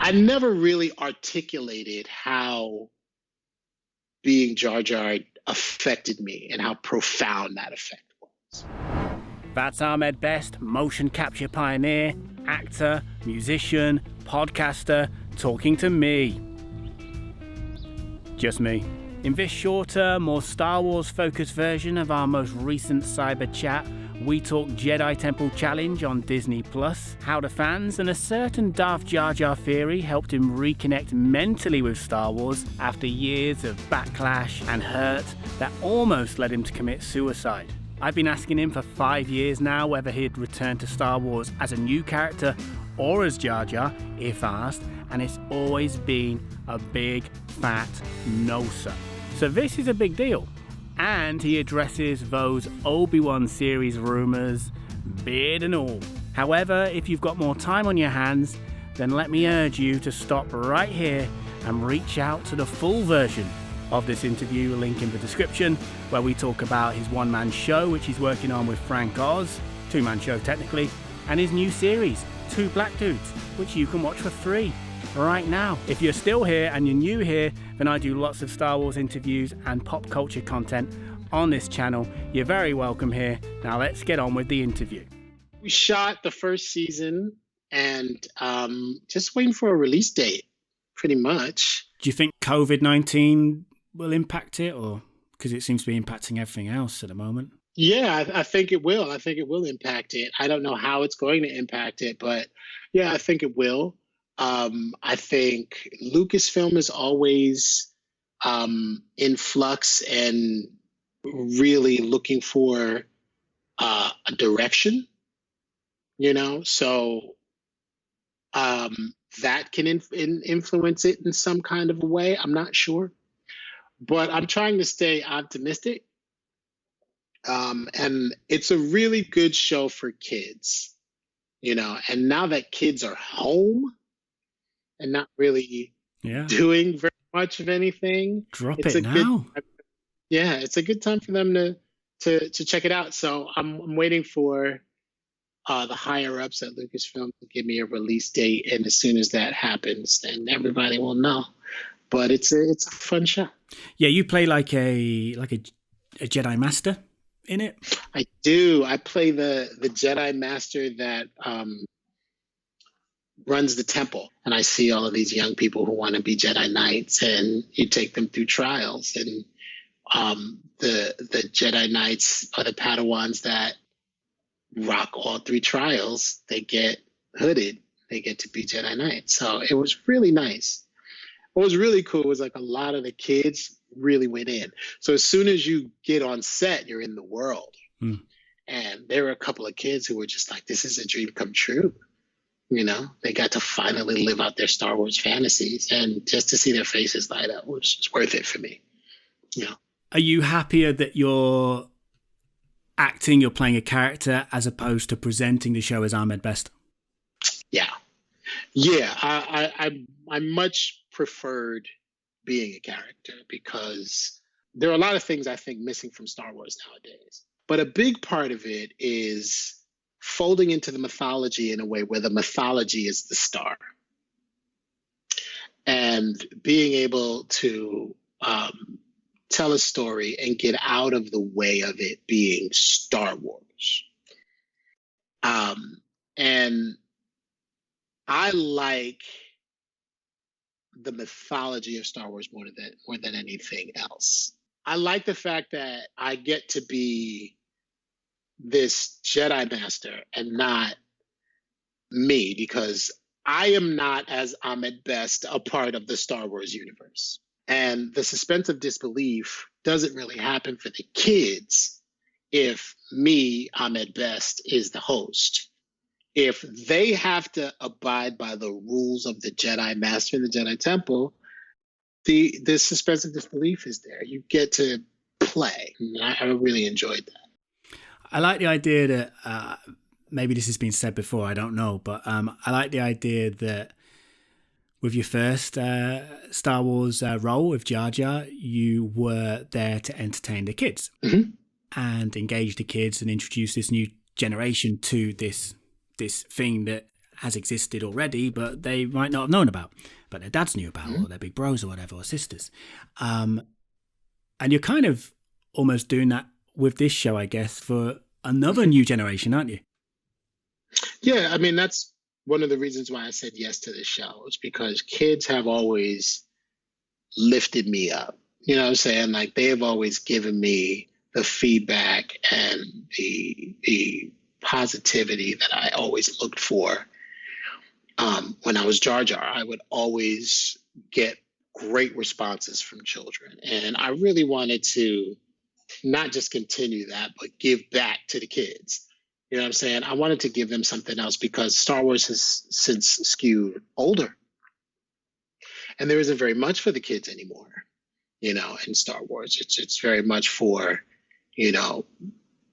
I never really articulated how being Jar Jar affected me and how profound that effect was. That's Ahmed Best, motion capture pioneer, actor, musician, podcaster, talking to me. Just me. In this shorter, more Star Wars focused version of our most recent cyber chat, we talk Jedi Temple Challenge on Disney+, how the fans and a certain Darth Jar Jar theory helped him reconnect mentally with Star Wars after years of backlash and hurt that almost led him to commit suicide. I've been asking him for 5 years now whether he'd return to Star Wars as a new character or as Jar Jar, if asked, and it's always been a big, fat no, sir. So this is a big deal. And he addresses those Obi Wan series rumours, beard and all. However, if you've got more time on your hands, then let me urge you to stop right here and reach out to the full version of this interview, link in the description, where we talk about his one-man show, which he's working on with Frank Oz, two-man show technically, and his new series, Two Black Dudes, which you can watch for free right now. If you're still here and you're new here, then I do lots of Star Wars interviews and pop culture content on this channel. You're very welcome here. Now let's get on with the interview. We shot the first season and just waiting for a release date, pretty much. Do you think COVID-19 will impact it, or because it seems to be impacting everything else at the moment? Yeah, I think it will. I think it will impact it. I don't know how it's going to impact it, but yeah, I think it will. I think Lucasfilm is always in flux and really looking for a direction, so that can influence it in some kind of a way. I'm not sure, but I'm trying to stay optimistic. And it's a really good show for kids, and now that kids are home and not really doing very much of anything. It's a good time for them to check it out. So I'm waiting for the higher ups at Lucasfilm to give me a release date, and as soon as that happens, then everybody will know. But it's a fun show. Yeah, you play like a Jedi Master in it. I do. I play the Jedi Master that runs the temple, and I see all of these young people who want to be Jedi Knights, and you take them through trials, and the Jedi Knights are the Padawans that rock all 3 trials. They get hooded. They get to be Jedi Knights. So it was really nice. What was really cool was like a lot of the kids really went in. So as soon as you get on set, you're in the world. And there were a couple of kids who were just like, this is a dream come true. They got to finally live out their Star Wars fantasies, and just to see their faces light up was just worth it for me. Are you happier that you're acting, you're playing a character, as opposed to presenting the show as Ahmed Best? Yeah. I much preferred being a character, because there are a lot of things I think missing from Star Wars nowadays. But a big part of it is folding into the mythology in a way where the mythology is the star, and being able to tell a story and get out of the way of it being Star Wars. And I like the mythology of Star Wars more than anything else. I like the fact that I get to be this Jedi Master and not me, because I am not, as Ahmed Best, a part of the Star Wars universe. And the suspense of disbelief doesn't really happen for the kids if me, Ahmed Best, is the host. If they have to abide by the rules of the Jedi Master and the Jedi Temple, the suspense of disbelief is there. You get to play. And I really enjoyed that. I like the idea that, maybe this has been said before, I don't know, but I like the idea that with your first Star Wars role with Jar Jar, you were there to entertain the kids and engage the kids and introduce this new generation to this thing that has existed already, but they might not have known about, but their dads knew about, or their big bros or whatever, or sisters. And you're kind of almost doing that with this show, I guess, for another new generation, aren't you? Yeah, I mean, that's one of the reasons why I said yes to this show, is because kids have always lifted me up. You know what I'm saying? Like, they have always given me the feedback and the positivity that I always looked for. When I was Jar Jar, I would always get great responses from children. And I really wanted to not just continue that, but give back to the kids. You know what I'm saying? I wanted to give them something else, because Star Wars has since skewed older. And there isn't very much for the kids anymore, you know, in Star Wars. It's very much for, you know,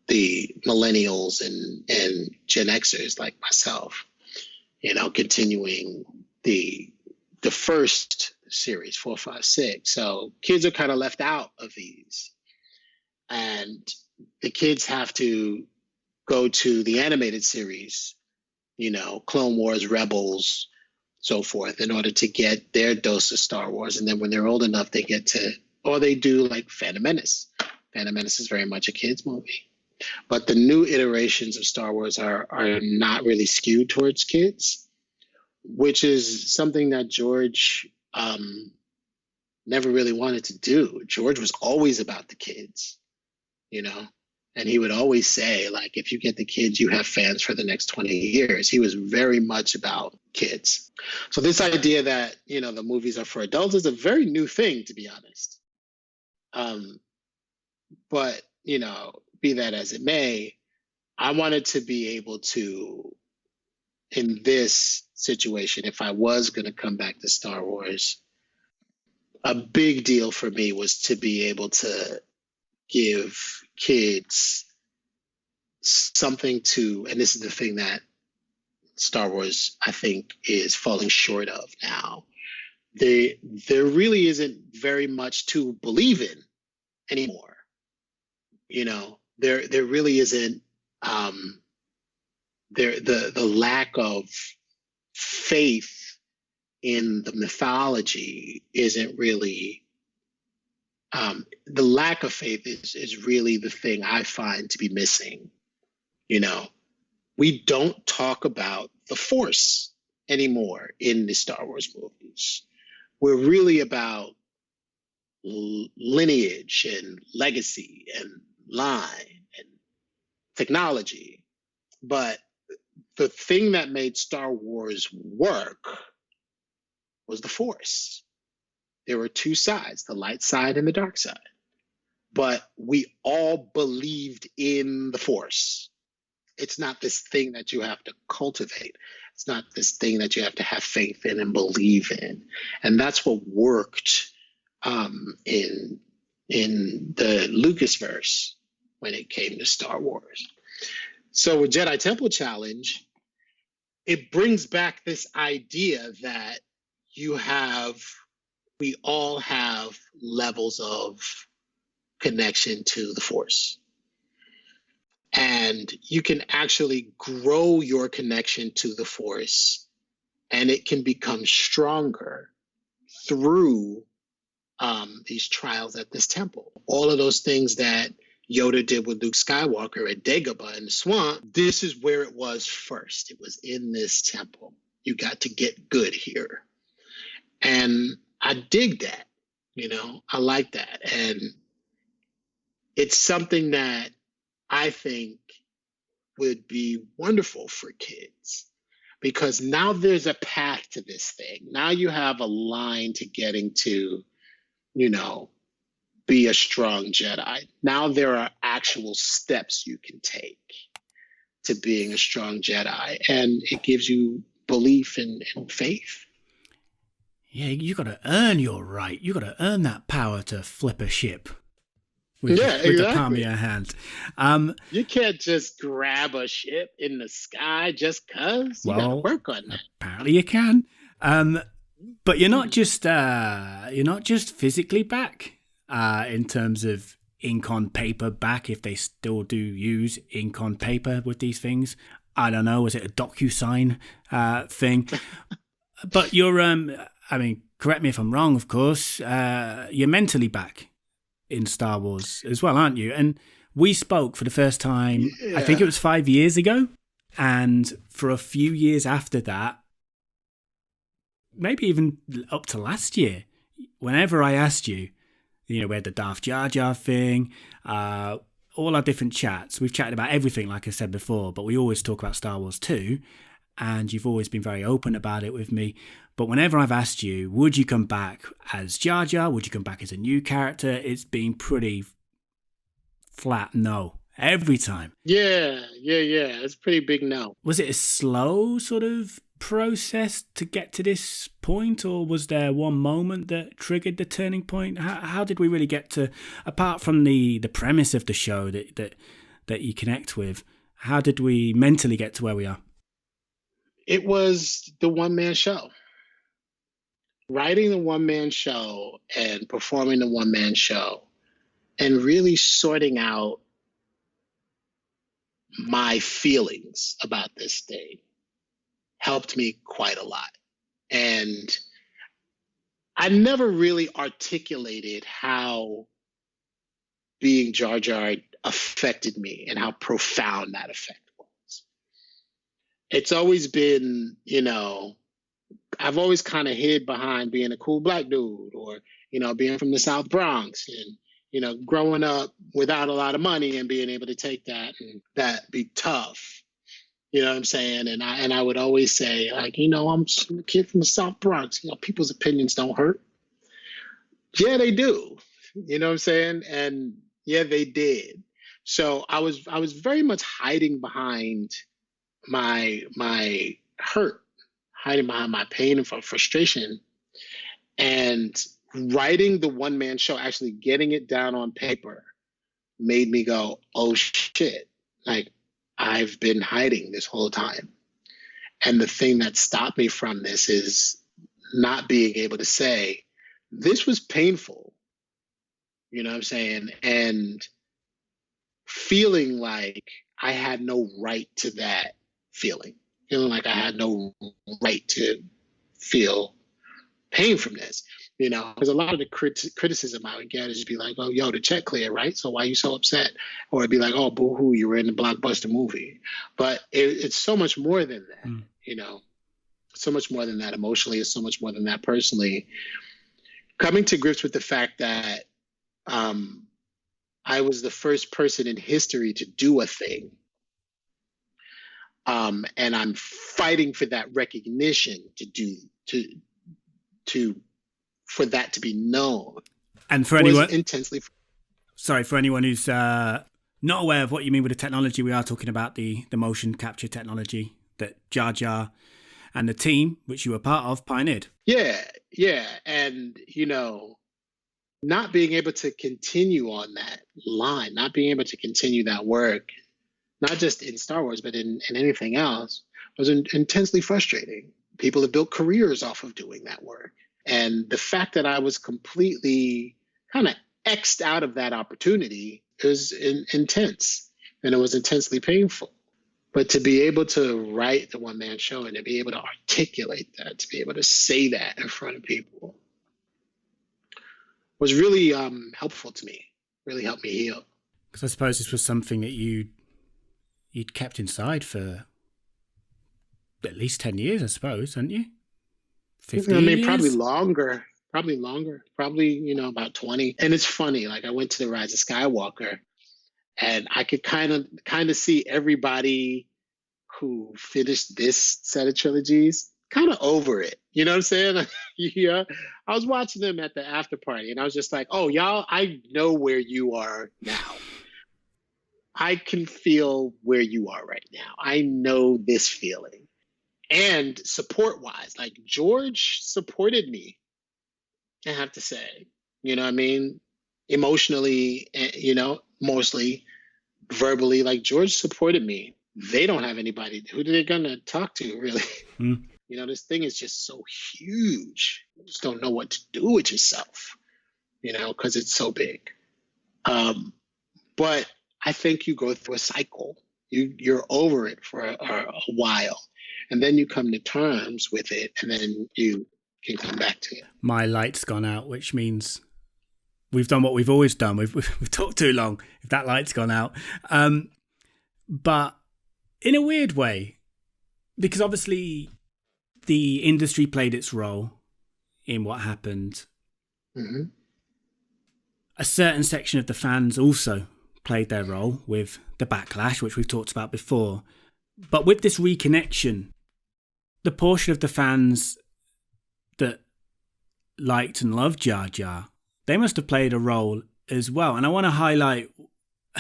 the millennials and Gen Xers like myself, you know, continuing the first series, 4, 5, 6. So kids are kind of left out of these. And the kids have to go to the animated series, you know, Clone Wars, Rebels, so forth, in order to get their dose of Star Wars. And then when they're old enough, they get to, or they do like Phantom Menace. Phantom Menace is very much a kid's movie. But the new iterations of Star Wars are not really skewed towards kids, which is something that George never really wanted to do. George was always about the kids, you know, and he would always say, like, if you get the kids, you have fans for the next 20 years. He was very much about kids. So this idea that, you know, the movies are for adults is a very new thing, to be honest. But, you know, be that as it may, I wanted to be able to, in this situation, if I was going to come back to Star Wars, a big deal for me was to be able to give kids something to, and this is the thing that Star Wars, I think, is falling short of now. There really isn't very much to believe in anymore. You know, there really isn't. The lack of faith in the mythology isn't really. The lack of faith is really the thing I find to be missing. You know, we don't talk about the Force anymore in the Star Wars movies. We're really about lineage and legacy and line and technology. But the thing that made Star Wars work was the Force. There were two sides, the light side and the dark side. But we all believed in the Force. It's not this thing that you have to cultivate. It's not this thing that you have to have faith in and believe in. And that's what worked in the Lucasverse when it came to Star Wars. So with Jedi Temple Challenge, it brings back this idea that we all have levels of connection to the Force. And you can actually grow your connection to the Force, and it can become stronger through these trials at this temple. All of those things that Yoda did with Luke Skywalker at Dagobah in the swamp, this is where it was first. It was in this temple. You got to get good here. And I dig that, you know, I like that. And it's something that I think would be wonderful for kids, because now there's a path to this thing. Now you have a line to getting to, you know, be a strong Jedi. Now there are actual steps you can take to being a strong Jedi, and it gives you belief and faith. Yeah, you got to earn your right. You got to earn that power to flip a ship with the palm of your hand. You can't just grab a ship in the sky just because. You got to work on that. Apparently you can. But you're not just physically back in terms of ink on paper back, if they still do use ink on paper with these things. I don't know, was it a DocuSign thing? But you're, I mean, correct me if I'm wrong, of course, you're mentally back in Star Wars as well, aren't you? And we spoke for the first time, I think it was 5 years ago. And for a few years after that, maybe even up to last year, whenever I asked you, you know, we had the Darth Jar Jar thing, all our different chats. We've chatted about everything, like I said before, but we always talk about Star Wars too. And you've always been very open about it with me. But whenever I've asked you, would you come back as Jar Jar? Would you come back as a new character? It's been pretty flat no every time. Yeah. It's a pretty big no. Was it a slow sort of process to get to this point, or was there one moment that triggered the turning point? How did we really get to, apart from the premise of the show that you connect with, how did we mentally get to where we are? It was the one-man show. Writing the one-man show and performing the one-man show and really sorting out my feelings about this thing helped me quite a lot. And I never really articulated how being Jar Jar affected me and how profound that effect was. It's always been, you know, I've always kind of hid behind being a cool black dude, or, you know, being from the South Bronx and, you know, growing up without a lot of money and being able to take that and that be tough. You know what I'm saying? And I would always say, like, you know, I'm a kid from the South Bronx. You know, people's opinions don't hurt. Yeah, they do. You know what I'm saying? And yeah, they did. So I was very much hiding behind my hurt, hiding behind my pain and frustration. And writing the one-man show, actually getting it down on paper, made me go, oh shit, like, I've been hiding this whole time. And the thing that stopped me from this is not being able to say, this was painful. You know what I'm saying? And feeling like I had no right to that feeling. Feeling like I had no right to feel pain from this. You know, because a lot of the criticism I would get is be like, oh, yo, the check cleared, right? So why are you so upset? Or it'd be like, oh, boo-hoo, you were in a blockbuster movie. But it's so much more than that, you know, so much more than that emotionally. It's so much more than that personally. Coming to grips with the fact that I was the first person in history to do a thing. And I'm fighting for that recognition for that to be known. And for anyone intensely, for anyone who's not aware of what you mean with the technology, we are talking about the motion capture technology that Jar Jar and the team, which you were part of, pioneered. Yeah. And, you know, not being able to continue on that line, not being able to continue that work, not just in Star Wars, but in anything else, was intensely frustrating. People have built careers off of doing that work. And the fact that I was completely kind of X'd out of that opportunity was intense, and it was intensely painful. But to be able to write the one-man show and to be able to articulate that, to be able to say that in front of people was really helpful to me, really helped me heal. Because I suppose this was something that you'd kept inside for at least 10 years, I suppose, hadn't you? 15 I mean, years? probably longer, you know, about 20. And it's funny, like I went to the Rise of Skywalker and I could kind of see everybody who finished this set of trilogies kind of over it. You know what I'm saying? Yeah. I was watching them at the after party and I was just like, oh, y'all, I know where you are now. I can feel where you are right now. I know this feeling. And support-wise, like George supported me, I have to say. You know what I mean? Emotionally, you know, mostly verbally, like George supported me. They don't have anybody. Who are they going to talk to, really? You know, this thing is just so huge. You just don't know what to do with yourself, you know, because it's so big. But I think you go through a cycle You're over it for a while, and then you come to terms with it, and then you can come back to it. My light's gone out, which means we've done what we've always done. We've talked too long. If that light's gone out, but in a weird way, because obviously the industry played its role in what happened. Mm-hmm. A certain section of the fans also played their role with the backlash, which we've talked about before. But with this reconnection, the portion of the fans that liked and loved Jar Jar, they must have played a role as well. And I want to highlight,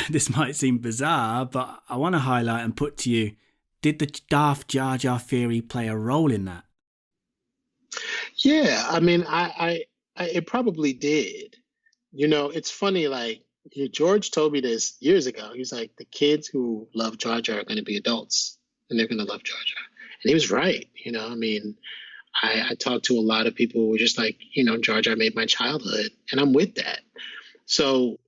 this might seem bizarre, but I want to highlight and put to you, did the Darth Jar Jar theory play a role in that? Yeah, I mean, it probably did. It's funny, like, George told me this years ago. He's like, the kids who love Jar Jar are going to be adults, and they're going to love Jar Jar. And he was right. I mean, I talked to a lot of people who were just like, Jar Jar made my childhood, and I'm with that. So,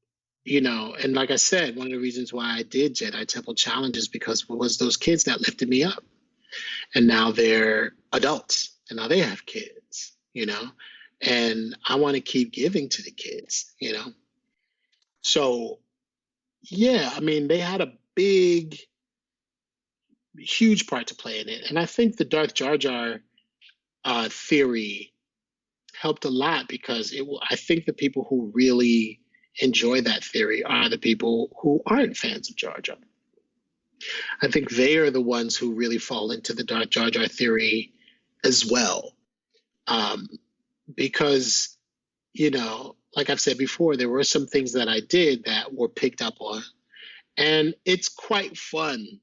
and like I said, one of the reasons why I did Jedi Temple Challenge is because it was those kids that lifted me up. And now they're adults, and now they have kids, and I want to keep giving to the kids, So, yeah, I mean, they had a huge part to play in it. And I think the Darth Jar Jar theory helped a lot because I think the people who really enjoy that theory are the people who aren't fans of Jar Jar. I think they are the ones who really fall into the Darth Jar Jar theory as well. Because, like I've said before, there were some things that I did that were picked up on. And it's quite fun,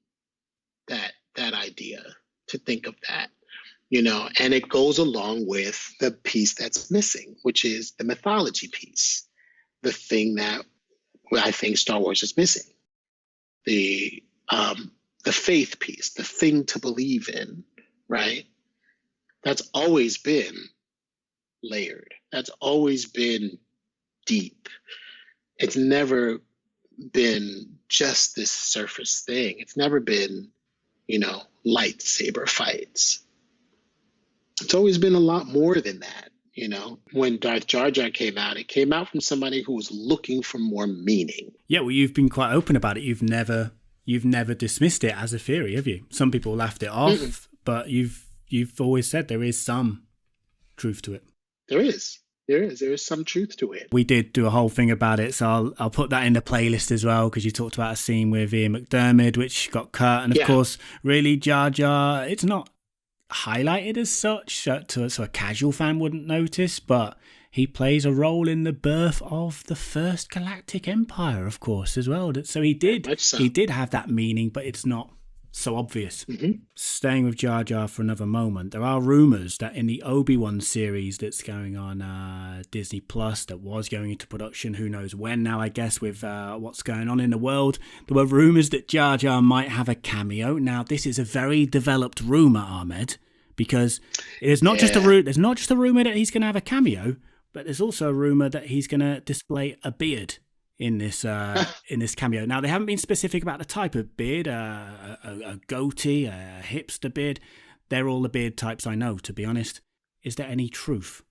that idea, to think of that, and it goes along with the piece that's missing, which is the mythology piece, the thing that I think Star Wars is missing, the faith piece, the thing to believe in, right? That's always been layered. That's always been deep. It's never been just this surface thing. It's never been, lightsaber fights. It's always been a lot more than that. When Darth Jar Jar came out, it came out from somebody who was looking for more meaning. Yeah, well, you've been quite open about it. You've never dismissed it as a theory, have you? Some people laughed it off, but you've always said there is some truth to it. There is some truth to it. We did do a whole thing about it, so I'll put that in the playlist as well, because you talked about a scene with Ian McDiarmid, which got cut, and of course, really, Jar Jar, it's not highlighted as such, so a casual fan wouldn't notice, but he plays a role in the birth of the first galactic empire, of course, as well. So he did have that meaning, but it's not so obvious. Staying with Jar Jar for another moment, there are rumours that in the Obi Wan series that's going on Disney Plus, that was going into production, who knows when now, I guess, with what's going on in the world, there were rumours that Jar Jar might have a cameo. Now, this is a very developed rumour, Ahmed, because it's not just there's not just a rumour that he's going to have a cameo, but there's also a rumour that he's going to display a beard in this cameo. Now, they haven't been specific about the type of beard, a goatee, a hipster beard. They're all the beard types I know, to be honest. Is there any truth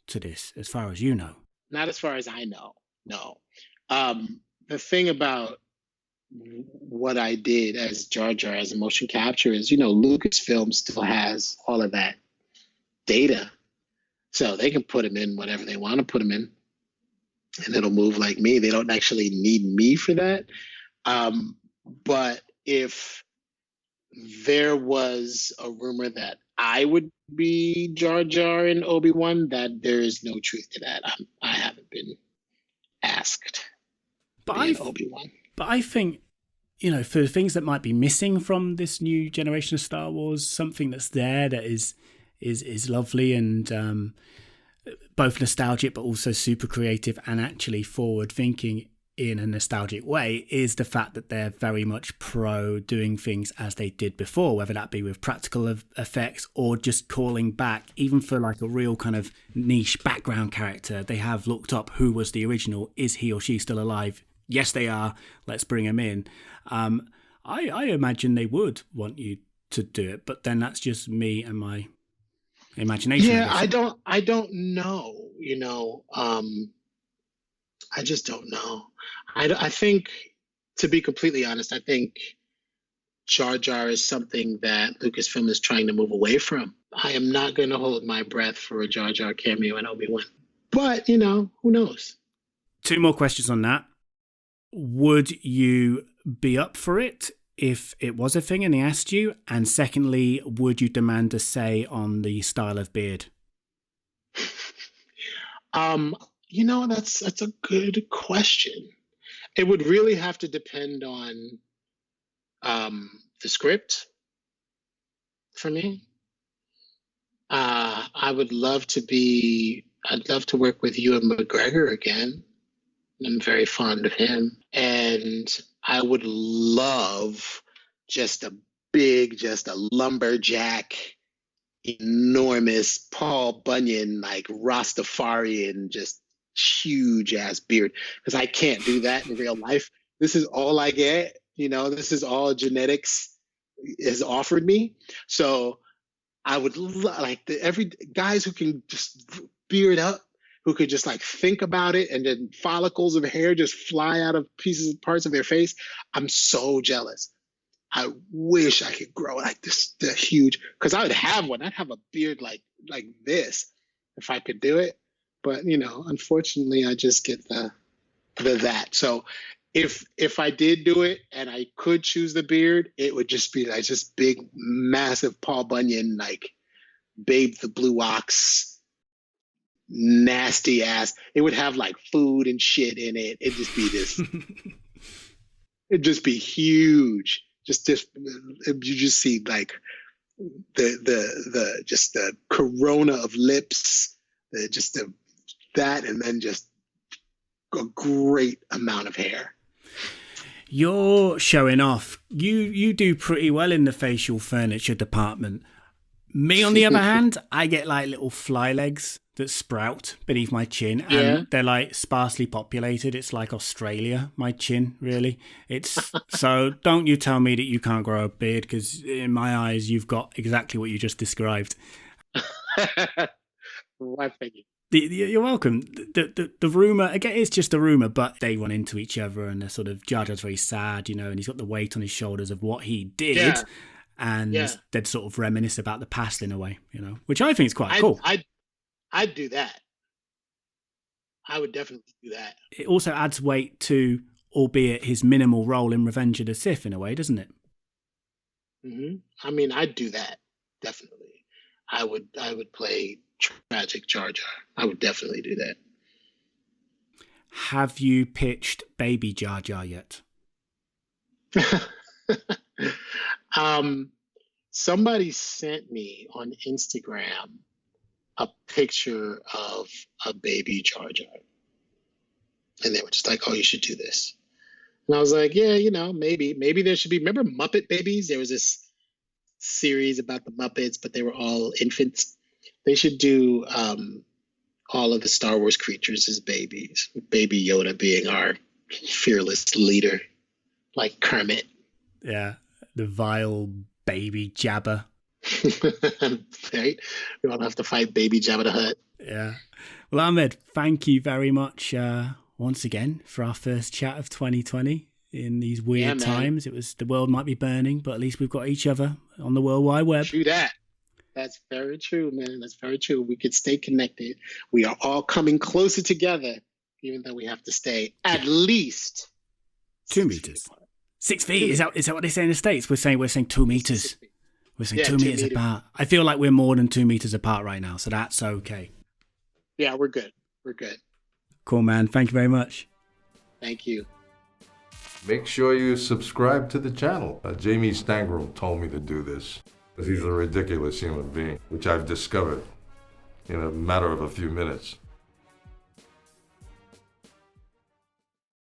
to this, as far as you know? Not as far as I know, no. The thing about what I did as Jar Jar as a motion capture is, Lucasfilm still has all of that data. So they can put him in whatever they want to put him in, and it'll move like me. They don't actually need me for that. But if there was a rumor that I would be Jar Jar and Obi-Wan, that there is no truth to that. I haven't been asked to be Obi-Wan. But I think, for things that might be missing from this new generation of Star Wars, something that's there that is lovely and both nostalgic but also super creative and actually forward thinking in a nostalgic way, is the fact that they're very much pro doing things as they did before, whether that be with practical effects or just calling back, even for like a real kind of niche background character. They have looked up who was the original. Is he or she still alive? Yes, they are. Let's bring him in. I imagine they would want you to do it, but then that's just me and my imagination. Yeah, I don't know, I just don't know. I think, to be completely honest, I think Jar Jar is something that Lucasfilm is trying to move away from. I am not going to hold my breath for a Jar Jar cameo in Obi-Wan. But, who knows? 2 more questions on that. Would you be up for it if it was a thing and they asked you? And secondly, would you demand a say on the style of beard? That's a good question. It would really have to depend on the script for me. I'd love to work with Ewan McGregor again. I'm very fond of him. And I would love just a lumberjack, enormous Paul Bunyan, like Rastafarian, just huge ass beard. Because I can't do that in real life. This is all I get. This is all genetics has offered me. So I would like every guys who can just beard up, who could just like think about it, and then follicles of hair just fly out of parts of their face. I'm so jealous. I wish I could grow like this, the huge, because I would have one. I'd have a beard like this if I could do it. But unfortunately, I just get the that. So if I did do it and I could choose the beard, it would just be like just big, massive Paul Bunyan, like Babe the Blue Ox, nasty ass. It would have like food and shit in it. It'd just be this. It'd just be huge. You just see like the corona of lips, that, and then just a great amount of hair. You're showing off. You do pretty well in the facial furniture department. Me, on the other hand, I get like little fly legs that sprout beneath my chin, and they're like sparsely populated. It's like Australia, my chin, really. It's so don't you tell me that you can't grow a beard, because in my eyes, you've got exactly what you just described. Why, thank you. You're welcome. The rumour, again, it's just a rumour, but they run into each other, and they're sort of, Jar Jar's very sad, and he's got the weight on his shoulders of what he did, and they'd sort of reminisce about the past in a way, which I think is quite cool. I'd do that. I would definitely do that. It also adds weight to, albeit his minimal role in Revenge of the Sith in a way, doesn't it? Mm-hmm. I mean, I'd do that, definitely. I would play tragic Jar Jar. I would definitely do that. Have you pitched baby Jar Jar yet? Somebody sent me on Instagram a picture of a baby Jar Jar, and they were just like, "Oh, you should do this." And I was like, "Yeah, maybe there should be." Remember Muppet Babies? There was this series about the Muppets, but they were all infants. They should do all of the Star Wars creatures as babies. Baby Yoda being our fearless leader, like Kermit. Yeah, the vile baby Jabba. Right? We don't have to fight baby Jabba the Hutt. Yeah. Well, Ahmed, thank you very much once again for our first chat of 2020 in these weird times. The world might be burning, but at least we've got each other on the World Wide Web. True that. That's very true, man. That's very true. We could stay connected. We are all coming closer together, even though we have to stay at least 2 meters. 6 feet. Is that what they say in the States? We're saying 2 meters. We're saying 2 meters apart. I feel like we're more than 2 meters apart right now, so that's okay. Yeah, we're good. We're good. Cool, man. Thank you very much. Thank you. Make sure you subscribe to the channel. Jamie Stangram told me to do this, because he's a ridiculous human being, which I've discovered in a matter of a few minutes.